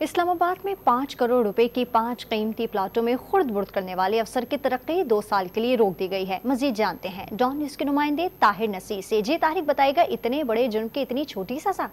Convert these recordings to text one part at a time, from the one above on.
इस्लामाबाद में 5 करोड़ रुपए की 5 कीमती प्लाटों में खुर्द बुर्द करने वाले अफसर की तरक्की 2 साल के लिए रोक दी गई है। मजीद जानते हैं डॉन न्यूज के नुमाइंदे ताहिर नसीर से। जी ताहिर, बताएगा इतने बड़े जुर्म की इतनी छोटी सजा।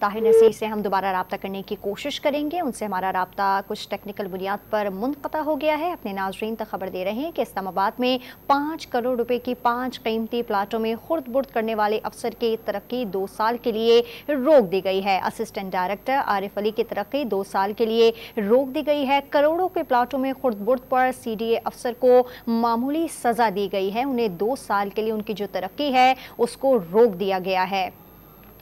ताहिर नसीर से हम दोबारा रब्ता करने की कोशिश करेंगे, उनसे हमारा रब्ता कुछ टेक्निकल बुनियाद पर मुनक़ता हो गया है। अपने नाज़रीन तक खबर दे रहे हैं कि इस्लामाबाद में 5 करोड़ रुपए की 5 कीमती प्लाटों में खुर्द बुर्द करने वाले अफसर की तरक्की 2 साल के लिए रोक दी गई है। असिस्टेंट डायरेक्टर आरिफ अली की तरक्की 2 साल के लिए रोक दी गई है। करोड़ों के प्लाटों में खुर्द बुर्द पर CDA अफसर को मामूली सजा दी गई है। उन्हें 2 साल के लिए उनकी जो तरक्की है उसको रोक दिया गया है।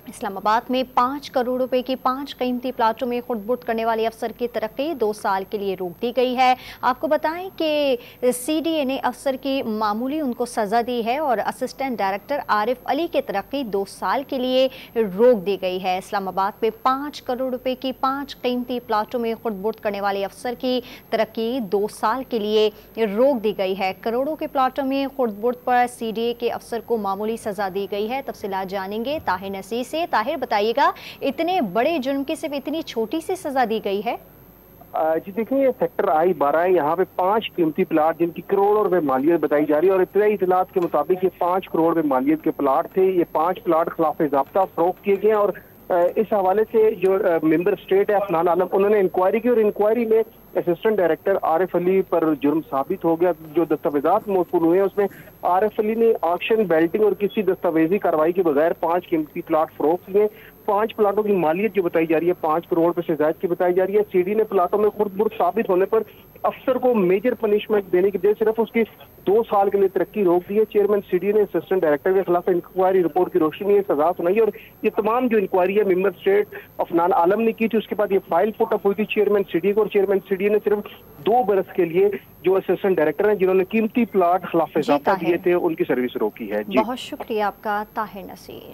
इस्लामाबाद में 5 करोड़ रुपए की 5 कीमती प्लाटों में खुर्द बुर्द करने वाले अफसर की तरक्की 2 साल के लिए रोक दी गई है। आपको बताएं कि CDA ने अफसर की मामूली उनको सजा दी है और असिस्टेंट डायरेक्टर आरिफ अली की तरक्की 2 साल के लिए रोक दी गई है। इस्लामाबाद में 5 करोड़ रुपए की 5 कीमती प्लाटों में खुर्द बुर्द करने वाले अफसर की तरक्की 2 साल के लिए रोक दी गई है। करोड़ों के प्लाटों में खुर्द बुर्द पर CDA के अफसर को मामूली सजा दी गई है। तफसीलात जानेंगे ताहिर नसीर से। ताहिर, बताइएगा इतने बड़े जुर्म की सिर्फ इतनी छोटी सी सजा दी गई है। जी देखिए, ये सेक्टर I-12 है। यहाँ पे 5 कीमती प्लाट जिनकी करोड़ों रुपए मालियत बताई जा रही है और इतने इतलात के मुताबिक ये 5 करोड़ रुपए मालियत के प्लाट थे। ये 5 प्लाट खिलाफ ज़ाब्ता फरोख्त किए गए और इस हवाले से जो मेंबर स्टेट है अफनान आलम, उन्होंने इंक्वायरी की और इंक्वायरी में असिस्टेंट डायरेक्टर आरिफ अली पर जुर्म साबित हो गया। जो दस्तावेजात मौसूल हुए हैं उसमें आरिफ अली ने ऑक्शन, बेल्टिंग और किसी दस्तावेजी कार्रवाई के बगैर 5 कीमती प्लाट फरोख्त किए। 5 प्लाटों की मालियत जो बताई जा रही है 5 करोड़ रुपए से ज्यादा की बताई जा रही है। CD ने प्लाटों में खुर्द बुर्द साबित होने पर अफसर को मेजर पनिशमेंट देने की बजाय सिर्फ उसकी 2 साल के लिए तरक्की रोक दी है। चेयरमैन CD ने असिस्टेंट डायरेक्टर के खिलाफ इंक्वायरी रिपोर्ट की रोशनी में सजा सुनाई और ये तमाम जो इंक्वायरी है मेंबर स्टेट अफनान आलम ने की थी। उसके बाद ये फाइल पुट अप हुई थी चेयरमैन CD को और चेयरमैन CD ने सिर्फ 2 बरस के लिए जो असिस्टेंट डायरेक्टर हैं जिन्होंने कीमती प्लाट खिलाफ ज़ाब्ता दिए थे उनकी सर्विस रोकी है। जी, बहुत शुक्रिया आपका ताहिर नसीर।